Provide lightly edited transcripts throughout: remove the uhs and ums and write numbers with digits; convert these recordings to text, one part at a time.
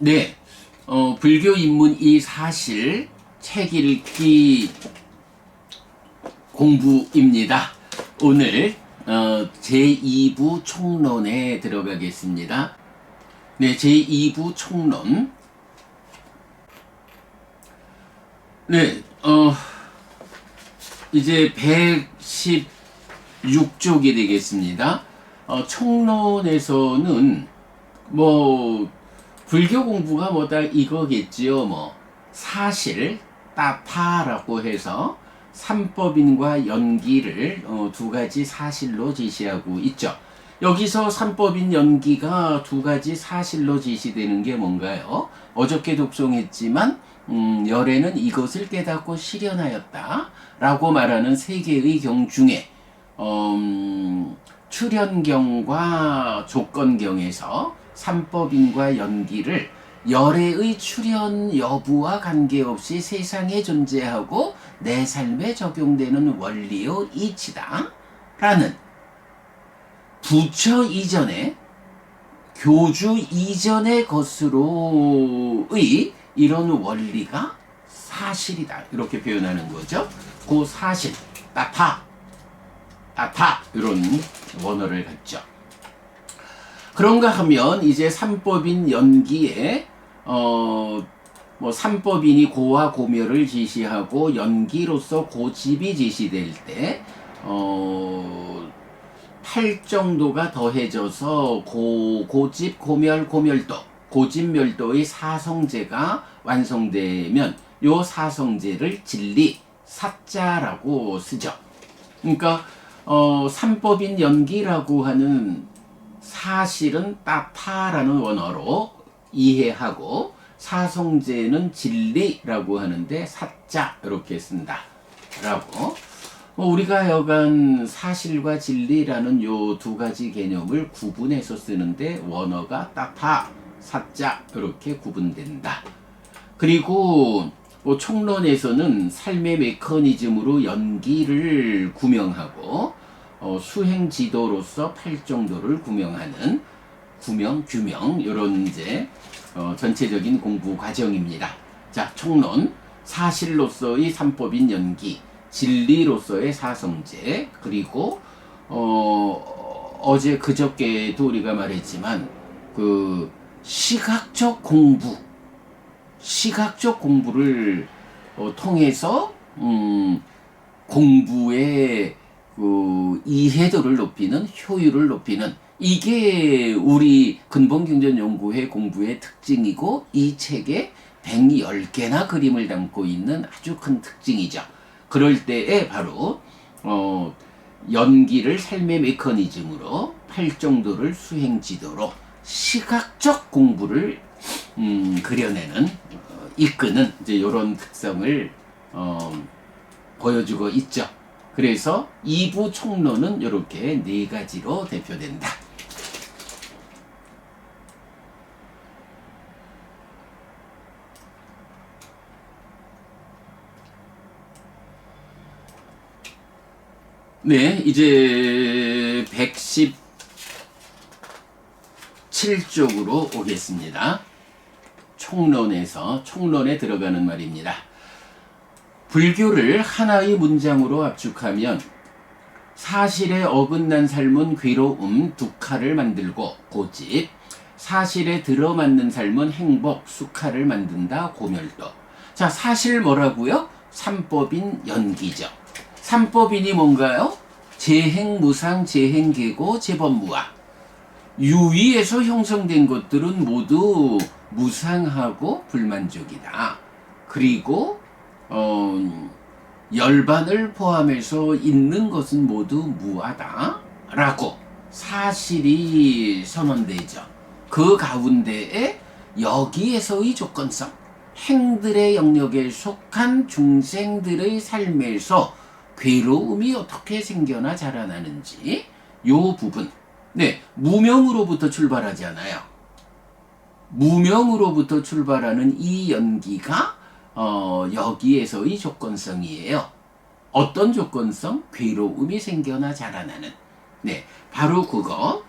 네, 불교 입문 이 사실 책 읽기 공부입니다. 오늘 제2부 총론에 들어가겠습니다. 네, 제2부 총론. 네, 이제 116쪽이 되겠습니다. 총론에서는 뭐 불교 공부가 뭐다 이거겠지요. 뭐 사실 따파라고 해서 삼법인과 연기를 두 가지 사실로 제시하고 있죠. 여기서 삼법인 연기가 두 가지 사실로 제시되는 게 뭔가요? 어저께 독송했지만 열애는 이것을 깨닫고 실현하였다 라고 말하는 세 개의 경 중에 출현경과 조건경에서 삼법인과 연기를 열애의 출현 여부와 관계없이 세상에 존재하고 내 삶에 적용되는 원리의 이치다 라는 부처 이전에 교주 이전의 것으로의 이런 원리가 사실이다 이렇게 표현하는 거죠. 그 사실 따타 이런 원어를 갖죠. 그런가 하면 이제 삼법인 연기에 뭐 삼법인이 고와 고멸을 제시하고 연기로서 고집이 제시될 때 팔정도가 더해져서 고집 고멸 고멸도 고집멸도의 사성제가 완성되면 요 사성제를 진리 사자라고 쓰죠. 그러니까 삼법인 연기라고 하는 사실은 따파라는 원어로 이해하고 사성제는 진리라고 하는데 사자 이렇게 쓴다 라고 우리가 여간 사실과 진리라는 요 두 가지 개념을 구분해서 쓰는데 원어가 따파 사자 이렇게 구분된다. 그리고 뭐 총론에서는 삶의 메커니즘으로 연기를 구명하고 수행 지도로서 팔정도를 구명하는 구명, 규명 이런 이제 전체적인 공부 과정입니다. 자, 총론 사실로서의 삼법인 연기, 진리로서의 사성제, 그리고 어제 그저께도 우리가 말했지만 그 시각적 공부를 통해서 공부의 그 이해도를 높이는 효율을 높이는 이게 우리 근본경전연구회 공부의 특징이고 이 책에 110개나 그림을 담고 있는 아주 큰 특징이죠. 그럴 때에 바로 연기를 삶의 메커니즘으로 팔정도를 수행지도로 시각적 공부를 그려내는 이끄는 이제 이런 특성을 보여주고 있죠. 그래서 2부 총론은 이렇게 네 가지로 대표된다. 네, 이제 117쪽으로 오겠습니다. 총론에 들어가는 말입니다. 불교를 하나의 문장으로 압축하면 사실에 어긋난 삶은 괴로움, 두카를 만들고 고집, 사실에 들어맞는 삶은 행복, 수카를 만든다, 고멸도. 자, 사실 뭐라고요? 삼법인 연기죠. 삼법인이 뭔가요? 재행무상, 재행계고, 재법무아. 유의에서 형성된 것들은 모두 무상하고 불만족이다. 그리고 열반을 포함해서 있는 것은 모두 무하다 라고 사실이 선언되죠. 그 가운데에 여기에서의 조건성, 행들의 영역에 속한 중생들의 삶에서 괴로움이 어떻게 생겨나 자라나는지 요 부분, 네, 무명으로부터 출발하잖아요. 무명으로부터 출발하는 이 연기가 여기에서의 조건성이에요. 어떤 조건성? 괴로움이 생겨나 자라나는. 네, 바로 그거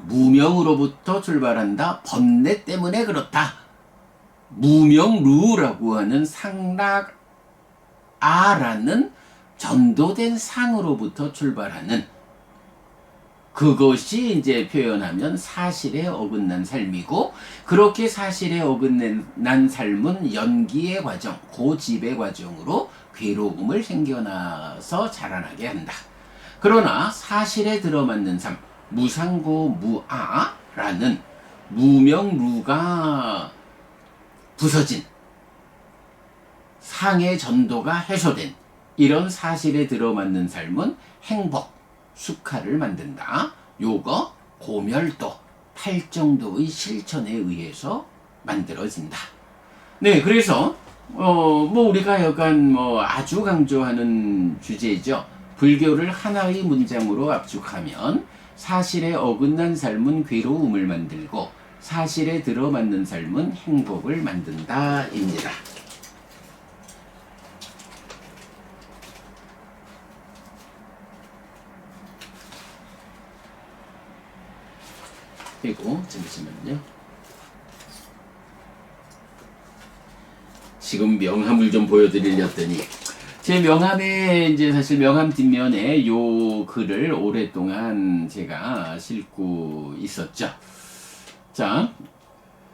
무명으로부터 출발한다. 번뇌 때문에 그렇다. 무명루라고 하는 상락아라는 전도된 상으로부터 출발하는 그것이 이제 표현하면 사실에 어긋난 삶이고, 그렇게 사실에 어긋난 삶은 연기의 과정, 고집의 과정으로 괴로움을 생겨나서 자라나게 한다. 그러나 사실에 들어맞는 삶, 무상고무아라는 무명루가 부서진 상의 전도가 해소된 이런 사실에 들어맞는 삶은 행복, 수카를 만든다. 요거 고멸도, 팔정도의 실천에 의해서 만들어진다. 네, 그래서 뭐 우리가 약간 아주 강조하는 주제죠. 불교를 하나의 문장으로 압축하면 사실에 어긋난 삶은 괴로움을 만들고 사실에 들어맞는 삶은 행복을 만든다입니다. 그리고 잠시만요. 지금 명함을 좀 보여드리려더니 제 명함에 이제 사실 명함 뒷면에 요 글을 오랫동안 제가 싣고 있었죠. 자,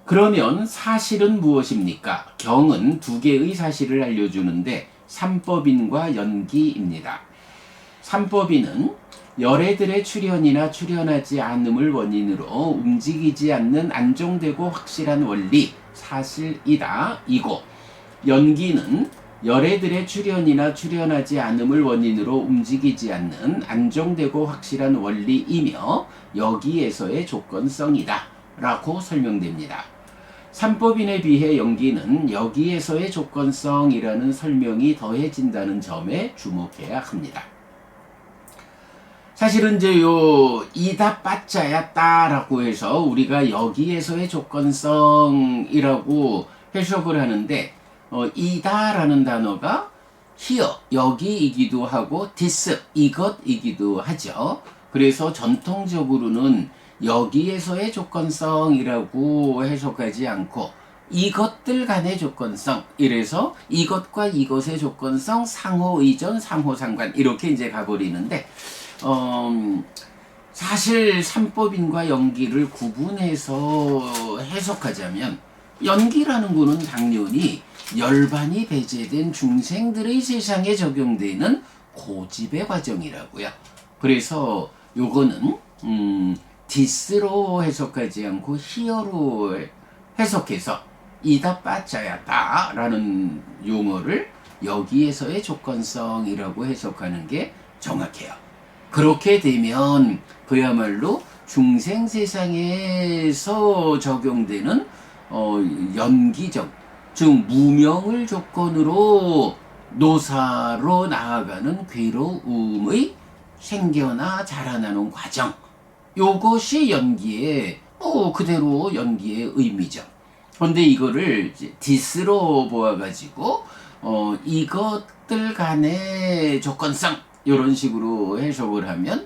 그러면 사실은 무엇입니까? 경은 두 개의 사실을 알려주는데 삼법인과 연기입니다. 삼법인은 열애들의 출현이나 출현하지 않음을 원인으로 움직이지 않는 안정되고 확실한 원리, 사실이다. 이고 연기는 열애들의 출현이나 출현하지 않음을 원인으로 움직이지 않는 안정되고 확실한 원리이며 여기에서의 조건성이다. 라고 설명됩니다. 삼법인에 비해 연기는 여기에서의 조건성이라는 설명이 더해진다는 점에 주목해야 합니다. 사실은 이제 요 이다 빠짜야 따라고 해서 우리가 여기에서의 조건성이라고 해석을 하는데 이다라는 단어가 here 여기이기도 하고 this 이것이기도 하죠. 그래서 전통적으로는 여기에서의 조건성이라고 해석하지 않고 이것들 간의 조건성, 이래서 이것과 이것의 조건성, 상호의존, 상호상관 이렇게 이제 가버리는데 사실 삼법인과 연기를 구분해서 해석하자면 연기라는 거는 당연히 열반이 배제된 중생들의 세상에 적용되는 고집의 과정이라고요. 그래서 요거는 디스로 해석하지 않고 히어로 해석해서 이다 빠짜야다 라는 용어를 여기에서의 조건성이라고 해석하는 게 정확해요. 그렇게 되면 그야말로 중생 세상에서 적용되는 연기적, 즉 무명을 조건으로 노사로 나아가는 괴로움의 생겨나 자라나는 과정, 요것이 연기의 그대로 연기의 의미죠. 그런데 이거를 디스로 보아가지고 이것들 간의 조건성 이런 식으로 해석을 하면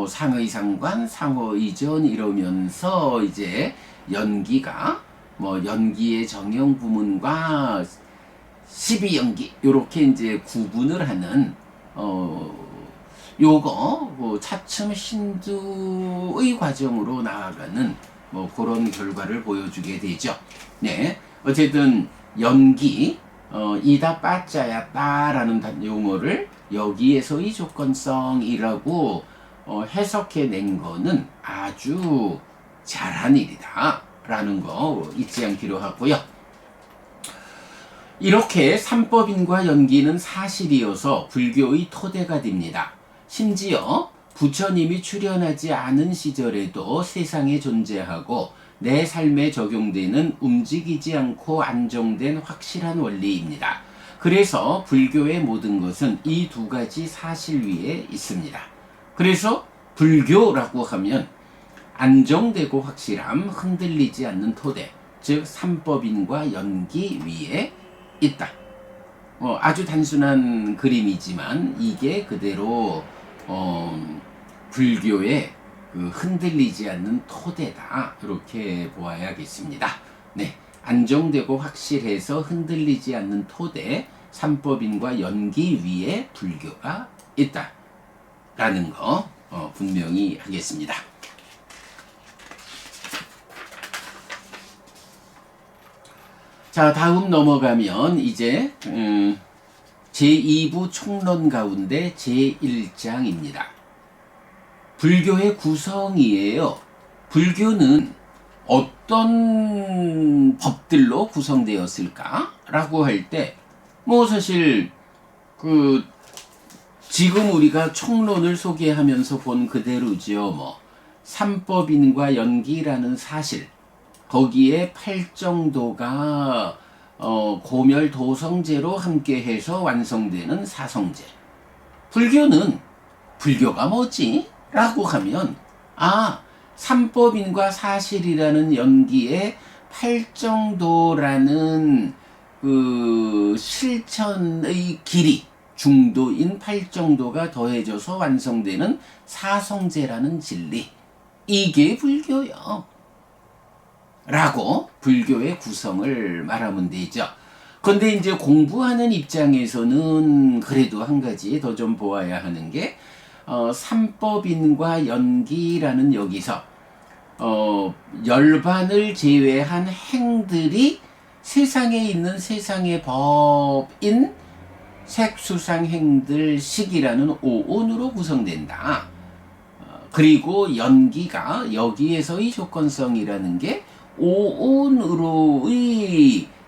상의상관, 상호의존 이러면서 이제 연기가 연기의 정형 부문과 12연기 요렇게 이제 구분을 하는 요거 차츰 신두의 과정으로 나아가는 그런 결과를 보여주게 되죠. 네, 어쨌든 연기 이다 빠짜야 따라는 용어를 여기에서의 조건성이라고 해석해낸 거는 아주 잘한 일이다 라는 거 잊지 않기로 하고요. 이렇게 삼법인과 연기는 사실이어서 불교의 토대가 됩니다. 심지어 부처님이 출현하지 않은 시절에도 세상에 존재하고 내 삶에 적용되는 움직이지 않고 안정된 확실한 원리입니다. 그래서 불교의 모든 것은 이 두 가지 사실 위에 있습니다. 그래서 불교라고 하면 안정되고 확실함, 흔들리지 않는 토대, 즉 삼법인과 연기 위에 있다. 아주 단순한 그림이지만 이게 그대로 불교의 흔들리지 않는 토대다. 이렇게 보아야겠습니다. 네, 안정되고 확실해서 흔들리지 않는 토대, 삼법인과 연기 위에 불교가 있다라는 거 분명히 하겠습니다. 자, 다음 넘어가면 이제 제2부 총론 가운데 제1장입니다. 불교의 구성이에요. 불교는 어떤 법들로 구성되었을까? 라고 할 때, 뭐 사실, 지금 우리가 총론을 소개하면서 본 그대로죠. 뭐, 삼법인과 연기라는 사실, 거기에 팔정도가 고멸도성제로 함께해서 완성되는 사성제. 불교가 뭐지? 라고 하면 삼법인과 사실이라는 연기에 팔정도라는 실천의 길이 중도인 팔정도가 더해져서 완성되는 사성제라는 진리, 이게 불교요 라고 불교의 구성을 말하면 되죠. 근데 이제 공부하는 입장에서는 그래도 한 가지 더 좀 보아야 하는 게 삼법인과 연기라는 여기서 열반을 제외한 행들이 세상에 있는 세상의 법인 색수상행들 식이라는 오온으로 구성된다. 그리고 연기가 여기에서의 조건성이라는 게 오온으로의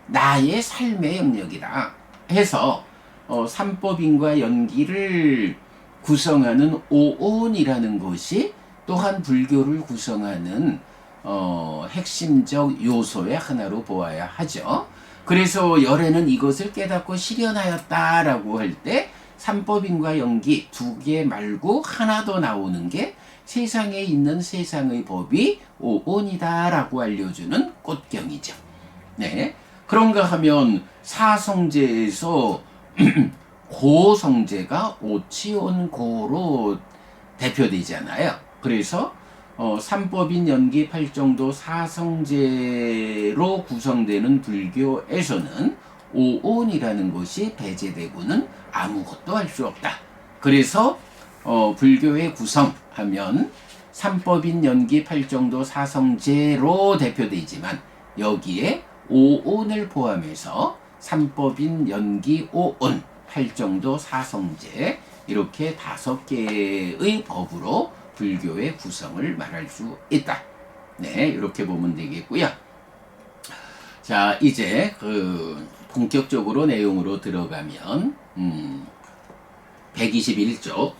나의 삶의 영역이다 해서 삼법인과 연기를 구성하는 오온이라는 것이 또한 불교를 구성하는 핵심적 요소의 하나로 보아야 하죠. 그래서 열애는 이것을 깨닫고 실현하였다라고 할 때 삼법인과 연기 두 개 말고 하나 더 나오는 게 세상에 있는 세상의 법이 오온이다라고 알려주는 꽃경이죠. 네, 그런가 하면 사성제에서 고성제가 오치온고로 대표되잖아요. 그래서 삼법인 연기 팔정도 사성제로 구성되는 불교에서는 오온이라는 것이 배제되고는 아무것도 할 수 없다. 그래서 불교의 구성하면 삼법인 연기 팔정도 사성제로 대표되지만 여기에 오온을 포함해서 삼법인 연기 오온 팔정도 사성제 이렇게 5개의 법으로 불교의 구성을 말할 수 있다. 네, 이렇게 보면 되겠고요. 자, 이제 본격적으로 내용으로 들어가면 121쪽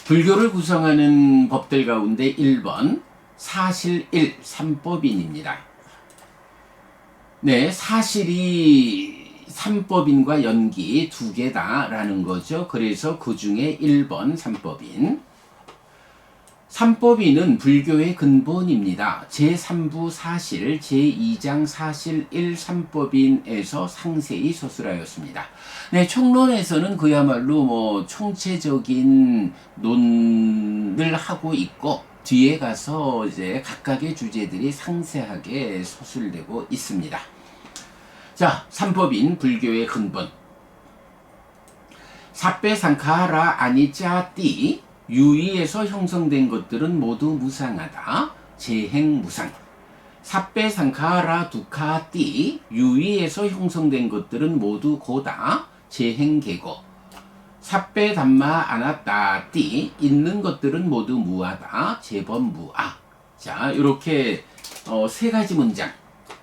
불교를 구성하는 법들 가운데 1번 사실 1 삼법인입니다. 네, 사실이 삼법인과 연기 두 개다라는 거죠. 그래서 그 중에 1번 삼법인. 삼법인은 불교의 근본입니다. 제3부 사실, 제2장 사실 1 삼법인에서 상세히 서술하였습니다. 네, 총론에서는 그야말로 뭐 총체적인 논을 하고 있고 뒤에 가서 이제 각각의 주제들이 상세하게 서술되고 있습니다. 자, 삼법인 불교의 근본. 사빼상카하라 아니짜띠 유의에서 형성된 것들은 모두 무상하다. 재행무상. 사빼상카하라 두카띠 유의에서 형성된 것들은 모두 고다. 재행계고. 사빼담마 아나따띠 있는 것들은 모두 무하다. 재범무아. 자, 이렇게 세 가지 문장.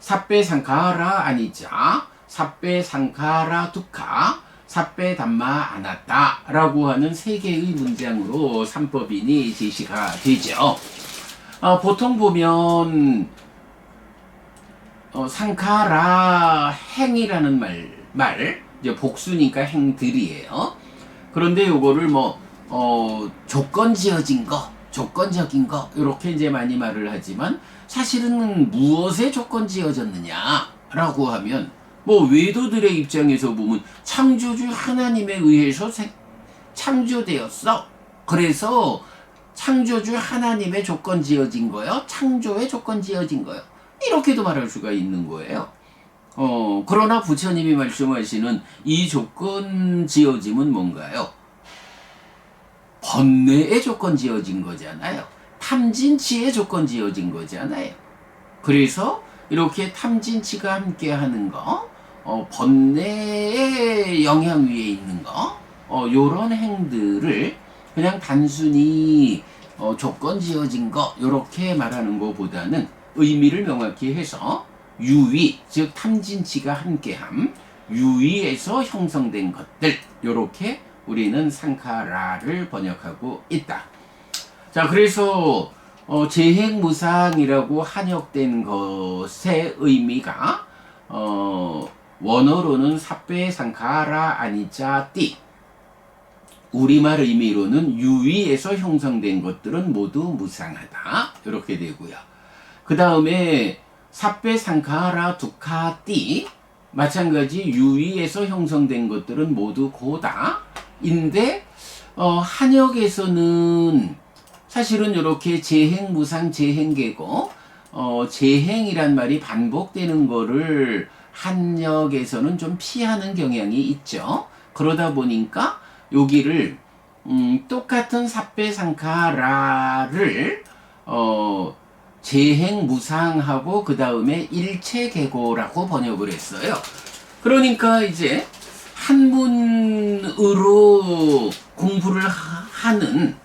사빼상카하라 아니짜, 사빼상카하라 두카, 사빼담마 아나따 라고 하는 세 개의 문장으로 삼법인이 제시가 되죠. 보통 보면 상카라 행이라는 말 이제 복수니까 행들이에요. 그런데 요거를 조건 지어진 거, 조건적인 거 이렇게 이제 많이 말을 하지만 사실은 무엇에 조건 지어졌느냐라고 하면 외도들의 입장에서 보면 창조주 하나님에 의해서 창조되었어 그래서 창조주 하나님의 조건 지어진 거요, 창조의 조건 지어진 거요, 이렇게도 말할 수가 있는 거예요. 그러나 부처님이 말씀하시는 이 조건 지어짐은 뭔가요? 번뇌의 조건 지어진 거잖아요. 탐진치의 조건 지어진 거잖아요. 그래서 이렇게 탐진치가 함께 하는 거, 번뇌의 영향 위에 있는 거, 요런 행들을 그냥 단순히 조건 지어진 거 요렇게 말하는 것보다는 의미를 명확히 해서 유의, 즉 탐진치가 함께함, 유의에서 형성된 것들, 요렇게 우리는 상카라를 번역하고 있다. 자, 그래서 재행무상이라고 한역된 것의 의미가 원어로는 삿배 상카라 아니자 띠, 우리말 의미로는 유의에서 형성된 것들은 모두 무상하다, 이렇게 되고요. 그 다음에 삿배 상카라 두카띠, 마찬가지 유의에서 형성된 것들은 모두 고다 인데, 한역에서는 사실은 이렇게 재행무상, 재행계고, 재행이란 말이 반복되는 거를 한역에서는 좀 피하는 경향이 있죠. 그러다 보니까 여기를 똑같은 삿배상카라를 재행무상하고 그 다음에 일체계고라고 번역을 했어요. 그러니까 이제 한문으로 공부를 하는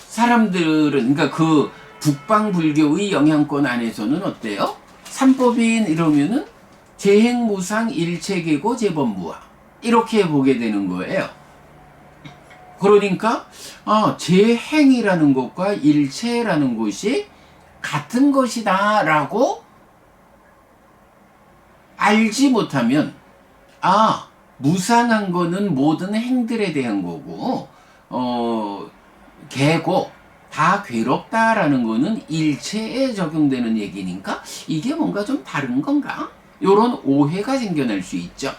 사람들은, 그러니까 그 북방불교의 영향권 안에서는 어때요? 삼법인 이러면은 재행무상, 일체계고, 재범무화 이렇게 보게 되는 거예요. 그러니까 재행이라는 것과 일체라는 것이 같은 것이다 라고 알지 못하면, 무상한 거는 모든 행들에 대한 거고, 개고 다 괴롭다라는 거는 일체에 적용되는 얘기니까 이게 뭔가 좀 다른 건가? 요런 오해가 생겨날 수 있죠.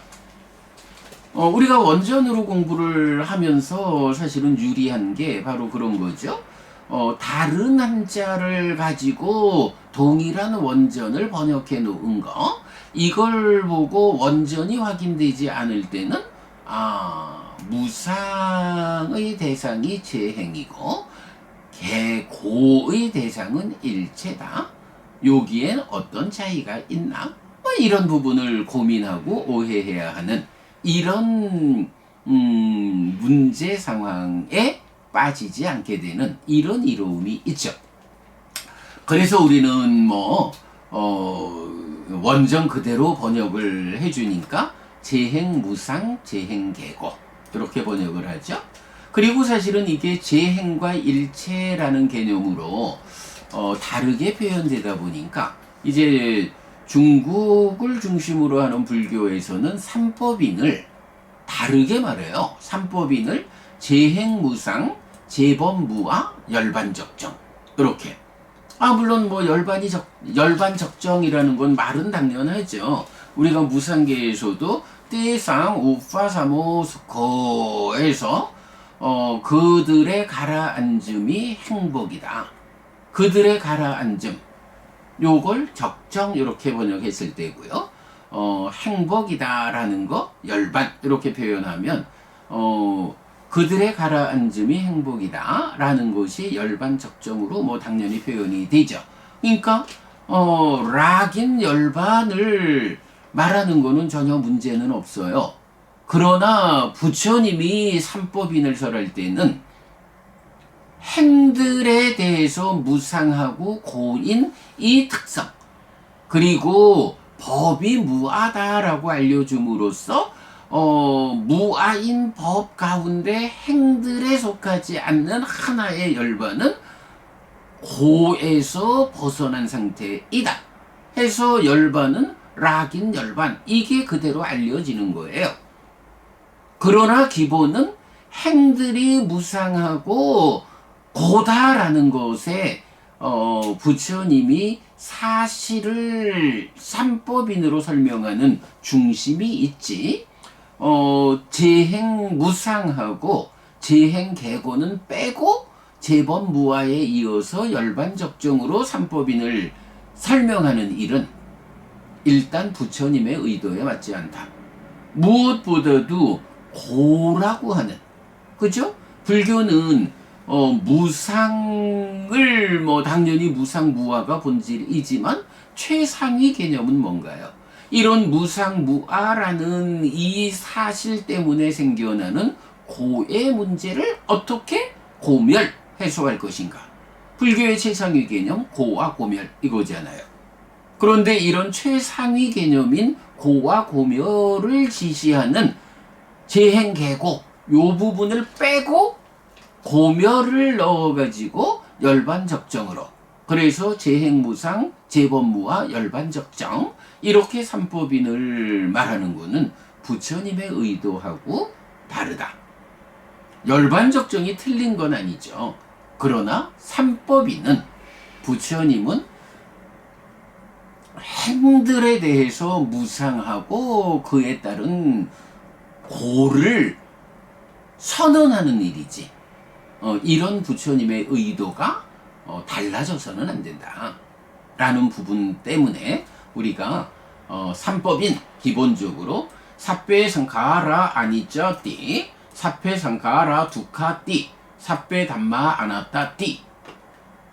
우리가 원전으로 공부를 하면서 사실은 유리한 게 바로 그런 거죠. 다른 한자를 가지고 동일한 원전을 번역해 놓은 거, 이걸 보고 원전이 확인되지 않을 때는 무상의 대상이 재행이고 개고의 대상은 일체다, 여기엔 어떤 차이가 있나? 이런 부분을 고민하고 오해해야 하는 이런 문제 상황에 빠지지 않게 되는 이런 이로움이 있죠. 그래서 우리는 원전 그대로 번역을 해주니까 재행무상, 재행계고 이렇게 번역을 하죠. 그리고 사실은 이게 재행과 일체라는 개념으로 다르게 표현되다 보니까 이제 중국을 중심으로 하는 불교에서는 삼법인을 다르게 말해요. 삼법인을 재행무상, 재범무화, 열반적정 이렇게. 물론 열반적정이라는 건 말은 당연하죠. 우리가 무상계에서도 떼상 우파사모스코에서 그들의 가라앉음이 행복이다, 그들의 가라앉음, 요걸 적정 이렇게 번역했을 때고요. 행복이다라는 거 열반 이렇게 표현하면 그들의 가라앉음이 행복이다라는 것이 열반 적정으로 당연히 표현이 되죠. 그러니까 락인 열반을 말하는 거는 전혀 문제는 없어요. 그러나 부처님이 삼법인을 설할 때는 행들에 대해서 무상하고 고인 이 특성, 그리고 법이 무아다라고 알려줌으로써 무아인 법 가운데 행들에 속하지 않는 하나의 열반은 고에서 벗어난 상태이다 해서 열반은 락인 열반, 이게 그대로 알려지는 거예요. 그러나 기본은 행들이 무상하고 고다라는 것에 부처님이 사실을 삼법인으로 설명하는 중심이 있지, 재행 무상하고 재행계고는 빼고 재범무화에 이어서 열반적정으로 삼법인을 설명하는 일은 일단 부처님의 의도에 맞지 않다. 무엇보다도 고라고 하는, 그죠? 불교는 무상을 당연히 무상무아가 본질이지만 최상위 개념은 뭔가요? 이런 무상무아라는 이 사실 때문에 생겨나는 고의 문제를 어떻게 고멸 해소할 것인가? 불교의 최상위 개념 고와 고멸 이거잖아요. 그런데 이런 최상위 개념인 고와 고멸을 지시하는 재행계고 요 부분을 빼고 고멸을 넣어가지고 열반적정으로, 그래서 재행무상, 재범무와 열반적정 이렇게 삼법인을 말하는 것은 부처님의 의도하고 다르다. 열반적정이 틀린 건 아니죠. 그러나 삼법인은 부처님은 행들에 대해서 무상하고 그에 따른 고를 선언하는 일이지, 이런 부처님의 의도가 달라져서는 안 된다 라는 부분 때문에 우리가 삼법인 기본적으로 사페 상카라 아니짜 띠, 사페 상카라 두카 띠, 사페 담마 아나타 띠,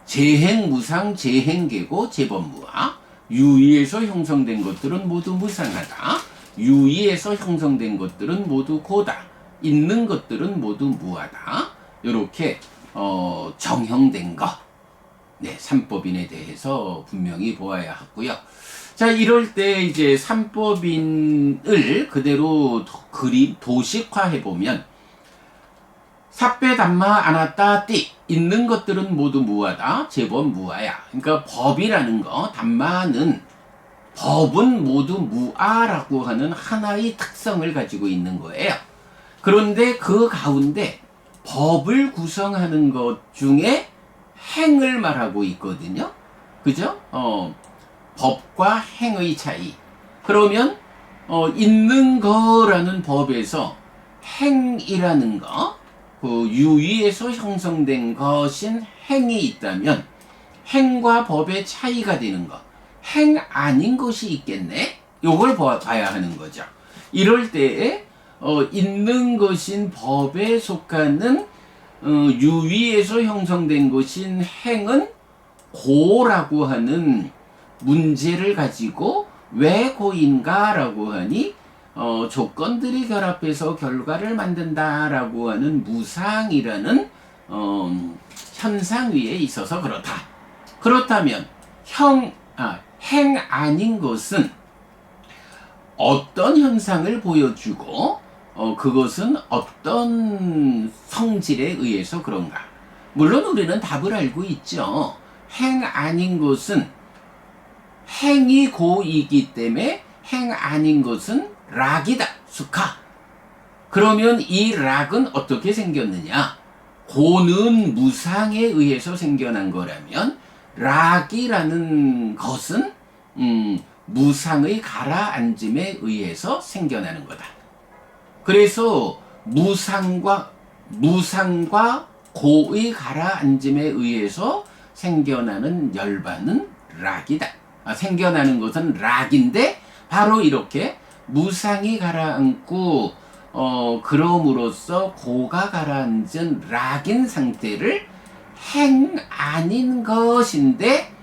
재행무상, 재행계고, 재범무아, 유의에서 형성된 것들은 모두 무상하다, 유의에서 형성된 것들은 모두 고다, 있는 것들은 모두 무하다, 이렇게 정형된 것, 네, 삼법인에 대해서 분명히 보아야 하고요. 자, 이럴 때 이제 삼법인을 그대로 도식화해 보면 사페 담마 아나타 띠, 있는 것들은 모두 무하다, 제법 무하야. 그러니까 법이라는 거, 담마는 법은 모두 무아라고 하는 하나의 특성을 가지고 있는 거예요. 그런데 그 가운데 법을 구성하는 것 중에 행을 말하고 있거든요. 그죠? 법과 행의 차이. 그러면 있는 거라는 법에서 행이라는 거, 그 유의에서 형성된 것인 행이 있다면 행과 법의 차이가 되는 거, 행 아닌 것이 있겠네? 요걸 봐야 하는 거죠. 이럴 때에 있는 것인 법에 속하는 유의에서 형성된 것인 행은 고라고 하는 문제를 가지고 왜 고인가 라고 하니 조건들이 결합해서 결과를 만든다라고 하는 무상이라는 현상 위에 있어서 그렇다. 그렇다면 행 아닌 것은 어떤 현상을 보여주고 그것은 어떤 성질에 의해서 그런가? 물론 우리는 답을 알고 있죠. 행 아닌 것은 행이 고이기 때문에 행 아닌 것은 락이다, 수카. 그러면 이 락은 어떻게 생겼느냐? 고는 무상에 의해서 생겨난 거라면 락이라는 것은 무상의 가라앉음에 의해서 생겨나는 거다. 그래서 무상과 고의 가라앉음에 의해서 생겨나는 열반은 락이다. 생겨나는 것은 락인데 바로 이렇게 무상이 가라앉고 그럼으로써 고가 가라앉은 락인 상태를 행 아닌 것인데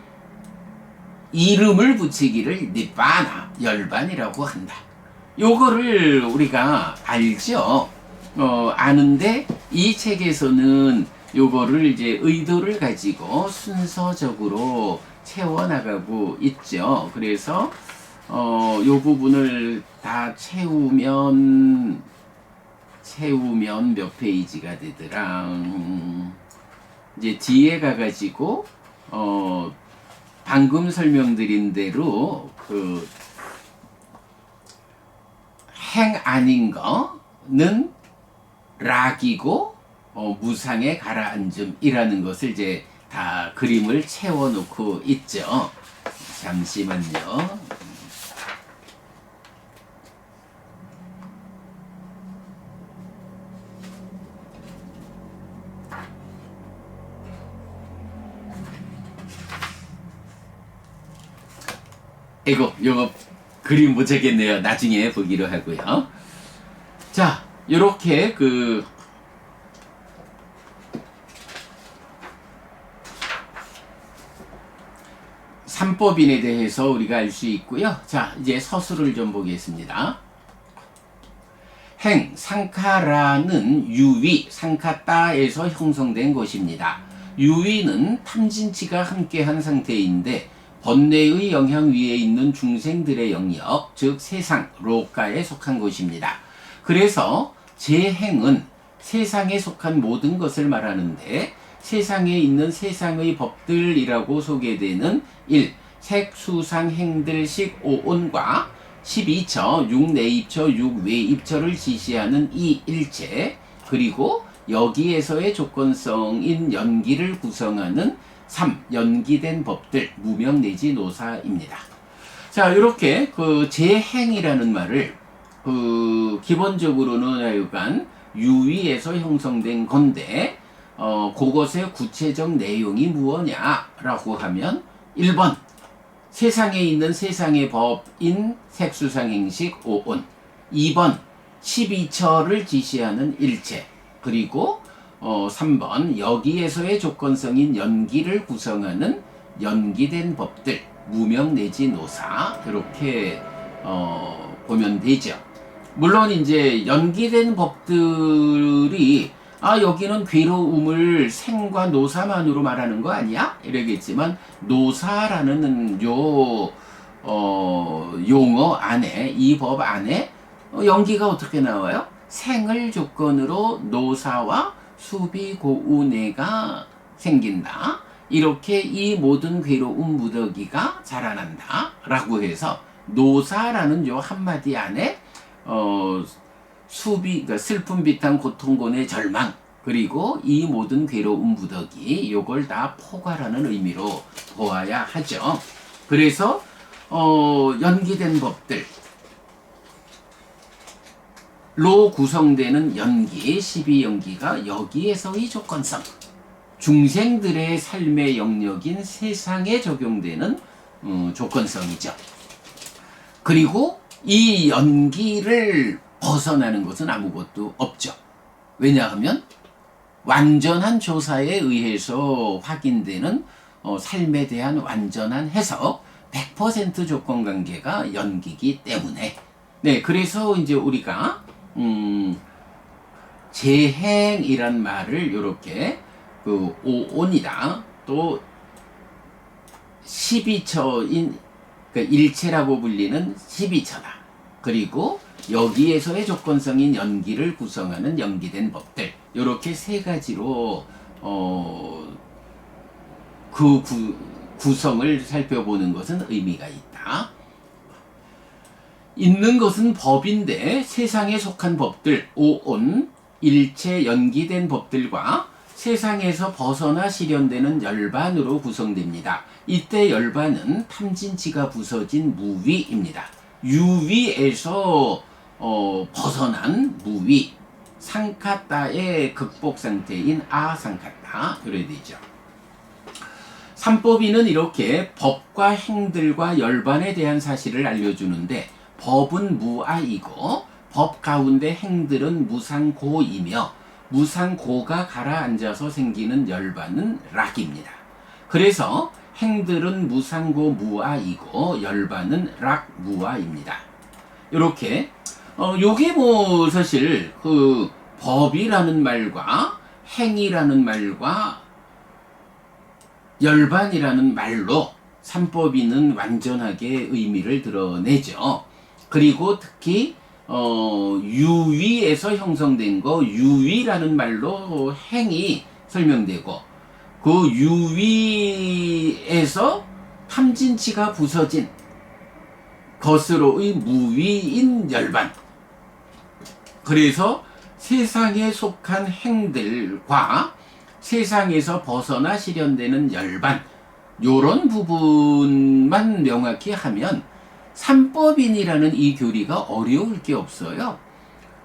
이름을 붙이기를 니바나, 열반이라고 한다. 요거를 우리가 알죠. 아는데 이 책에서는 요거를 이제 의도를 가지고 순서적으로 채워나가고 있죠. 그래서 요 부분을 다 채우면 몇 페이지가 되더라. 이제 뒤에 가가지고 방금 설명드린 대로 그 행 아닌 거는 락이고 무상의 가라앉음이라는 것을 이제 다 그림을 채워놓고 있죠. 잠시만요. 이거 요거 그림 못 찾겠네요. 나중에 보기로 하고요. 자, 요렇게 그 삼법인에 대해서 우리가 알 수 있고요. 자, 이제 서술을 좀 보겠습니다. 행, 상카라는 유위, 상카따에서 형성된 것입니다. 유위는 탐진치가 함께한 상태인데 번뇌의 영향 위에 있는 중생들의 영역, 즉 세상, 로가에 속한 것입니다. 그래서 제행은 세상에 속한 모든 것을 말하는데 세상에 있는 세상의 법들이라고 소개되는 1. 색수상 행들식 오온과 12처, 6내입처, 6외입처를 지시하는 이 일체, 그리고 여기에서의 조건성인 연기를 구성하는 3. 연기된 법들, 무명 내지 노사입니다. 자, 이렇게 그 제행이라는 말을 기본적으로는 하여간 유위에서 형성된 건데 그것의 구체적 내용이 무엇냐라고 하면 1번 세상에 있는 세상의 법인 색수상행식 오온, 2번 12처를 지시하는 일체, 그리고 3번 여기에서의 조건성인 연기를 구성하는 연기된 법들, 무명 내지 노사, 이렇게 보면 되죠. 물론 이제 연기된 법들이 여기는 괴로움을 생과 노사만으로 말하는 거 아니야? 이러겠지만 노사라는 용어 안에, 이 법 안에 연기가 어떻게 나와요? 생을 조건으로 노사와 수비고우뇌가 생긴다. 이렇게 이 모든 괴로움 무더기가 자라난다 라고 해서 노사라는 요 한마디 안에 그러니까 슬픔, 비탄, 고통, 고뇌, 절망, 그리고 이 모든 괴로움 무더기, 요걸 다 포괄하는 의미로 보아야 하죠. 그래서 연기된 법들로 구성되는 연기, 12연기가 여기에서의 조건성, 중생들의 삶의 영역인 세상에 적용되는 조건성이죠. 그리고 이 연기를 벗어나는 것은 아무것도 없죠. 왜냐하면 완전한 조사에 의해서 확인되는 삶에 대한 완전한 해석, 100% 조건관계가 연기이기 때문에, 네, 그래서 이제 우리가 제행이란 말을 이렇게 그 오온이다, 또 12처인 그 일체라고 불리는 12처다, 그리고 여기에서의 조건성인 연기를 구성하는 연기된 법들, 이렇게 세 가지로 구성을 살펴보는 것은 의미가 있다. 있는 것은 법인데 세상에 속한 법들, 오온, 일체 연기된 법들과 세상에서 벗어나 실현되는 열반으로 구성됩니다. 이때 열반은 탐진치가 부서진 무위입니다. 유위에서 벗어난 무위, 상카따의 극복 상태인 아상카따, 그래야 되죠. 삼법인은 이렇게 법과 행들과 열반에 대한 사실을 알려주는데 법은 무아이고 법 가운데 행들은 무상고이며 무상고가 가라앉아서 생기는 열반은 락입니다. 그래서 행들은 무상고 무아이고 열반은 락 무아입니다. 이렇게 요게 뭐 사실 그 법이라는 말과 행이라는 말과 열반이라는 말로 삼법인은 완전하게 의미를 드러내죠. 그리고 특히 유위에서 형성된 거, 유위라는 말로 행이 설명되고, 그 유위에서 탐진치가 부서진 것으로의 무위인 열반, 그래서 세상에 속한 행들과 세상에서 벗어나 실현되는 열반, 요런 부분만 명확히 하면 삼법인이라는 이 교리가 어려울 게 없어요.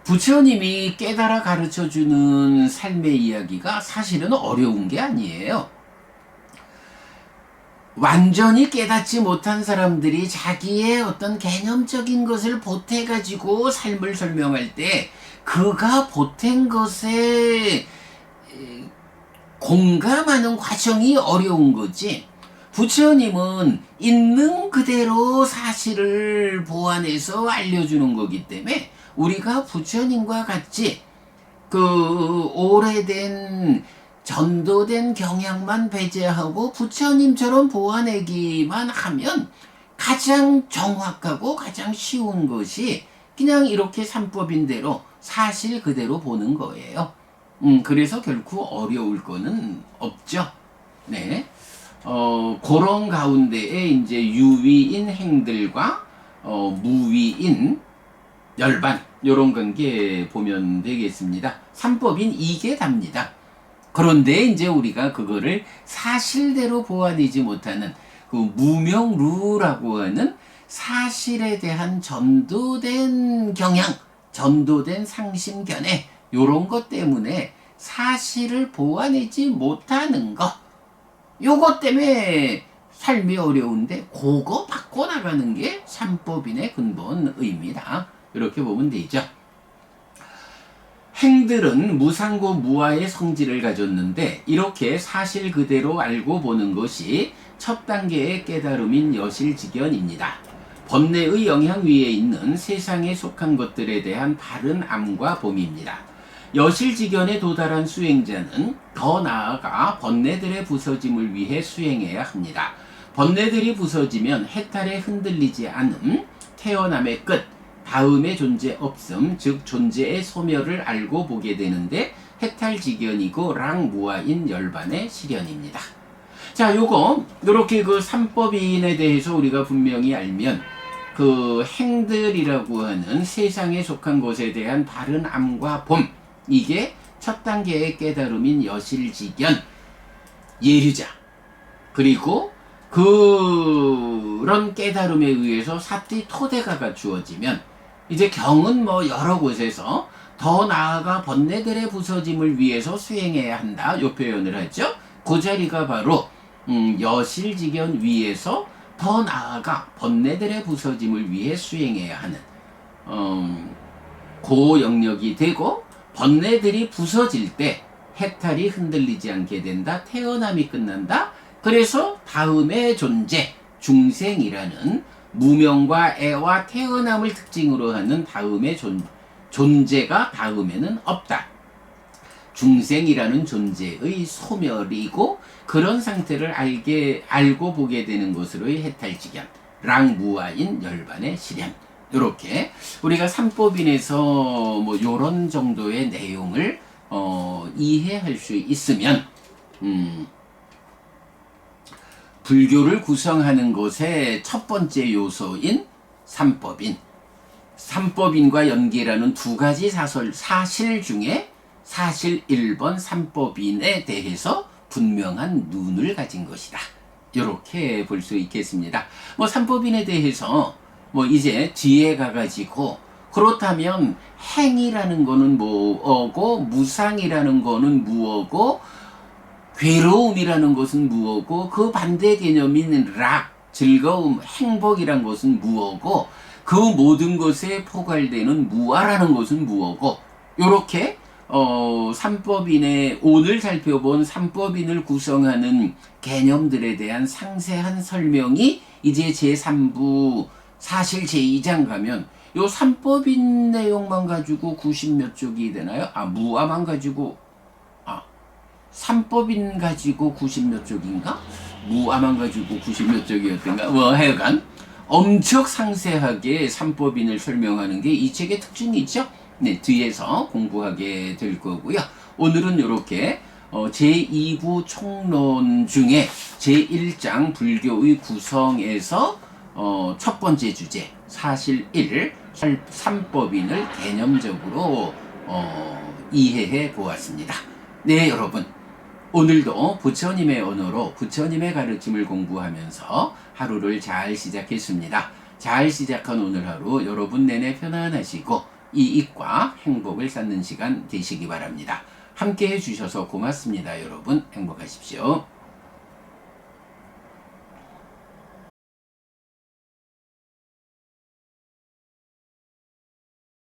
부처님이 깨달아 가르쳐주는 삶의 이야기가 사실은 어려운 게 아니에요. 완전히 깨닫지 못한 사람들이 자기의 어떤 개념적인 것을 보태가지고 삶을 설명할 때 그가 보탠 것에 공감하는 과정이 어려운 거지. 부처님은 있는 그대로 사실을 보완해서 알려주는 거기 때문에 우리가 부처님과 같이 그 오래된 전도된 경향만 배제하고 부처님처럼 보완하기만 하면 가장 정확하고 가장 쉬운 것이 그냥 이렇게 삼법인대로 사실 그대로 보는 거예요. 그래서 결코 어려울 거는 없죠. 네. 그런 가운데에 이제 유위인 행들과 무위인 열반 요런 관계 보면 되겠습니다. 삼법인 이게 답니다. 그런데 이제 우리가 그거를 사실대로 보완하지 못하는 그 무명루라고 하는 사실에 대한 전도된 경향, 전도된 상심견해 요런 것 때문에 사실을 보완하지 못하는 것, 요것 때문에 삶이 어려운데 그거 바꿔나가는 게 삼법인의 근본 의미다. 이렇게 보면 되죠. 행들은 무상고 무아의 성질을 가졌는데 이렇게 사실 그대로 알고 보는 것이 첫 단계의 깨달음인 여실직견입니다. 번뇌의 영향 위에 있는 세상에 속한 것들에 대한 바른 암과 봄입니다. 여실직견에 도달한 수행자는 더 나아가 번뇌들의 부서짐을 위해 수행해야 합니다. 번뇌들이 부서지면 해탈에 흔들리지 않음, 태어남의 끝, 다음의 존재 없음, 즉 존재의 소멸을 알고 보게 되는데 해탈직견이고 랑무아인 열반의 실현입니다. 자, 요렇게 그 삼법인에 대해서 우리가 분명히 알면 그 행들이라고 하는 세상에 속한 것에 대한 바른 암과 봄, 이게 첫 단계의 깨달음인 여실직견, 예류자, 그리고 그런 깨달음에 의해서 사띠 토대가가 주어지면 이제 경은 뭐 여러 곳에서 더 나아가 번뇌들의 부서짐을 위해서 수행해야 한다 요 표현을 하죠. 그 자리가 바로 여실직견 위에서 더 나아가 번뇌들의 부서짐을 위해 수행해야 하는 그 영역이 되고, 번뇌들이 부서질 때 해탈이 흔들리지 않게 된다. 태어남이 끝난다. 그래서 다음의 존재, 중생이라는 무명과 애와 태어남을 특징으로 하는 다음의 존재가 다음에는 없다. 중생이라는 존재의 소멸이고 그런 상태를 알고 보게 되는 것으로의 해탈직견, 랑무아인 열반의 실현. 이렇게 우리가 삼법인에서 뭐 요런 정도의 내용을 이해할 수 있으면 불교를 구성하는 것의 첫 번째 요소인 삼법인, 삼법인과 연계라는 두 가지 사실 중에 사실 1번 삼법인에 대해서 분명한 눈을 가진 것이다. 이렇게 볼 수 있겠습니다. 뭐 삼법인에 대해서 뭐 이제 뒤에 가가지고 그렇다면 행이라는 거는 뭐고 무상이라는 거는 무엇고 괴로움이라는 것은 무엇고 그 반대 개념인 락, 즐거움, 행복이란 것은 무엇고 그 모든 것에 포괄되는 무아라는 것은 무엇고, 요렇게 삼법인의 오늘 살펴본 삼법인을 구성하는 개념들에 대한 상세한 설명이 이제 제3부 사실 제2장 가면 요 삼법인 내용만 가지고 90몇 쪽이 되나요? 무아만 가지고 삼법인 가지고 90몇 쪽인가? 무아만 가지고 90몇 쪽이었던가? 뭐 하여간 엄청 상세하게 삼법인을 설명하는 게 이 책의 특징이죠. 네, 뒤에서 공부하게 될 거고요. 오늘은 이렇게 제2부 총론 중에 제1장 불교의 구성에서 첫 번째 주제 사실 1 삼법인을 개념적으로 이해해 보았습니다. 네, 여러분, 오늘도 부처님의 언어로 부처님의 가르침을 공부하면서 하루를 잘 시작했습니다. 잘 시작한 오늘 하루 여러분 내내 편안하시고 이익과 행복을 쌓는 시간 되시기 바랍니다. 함께 해주셔서 고맙습니다. 여러분 행복하십시오.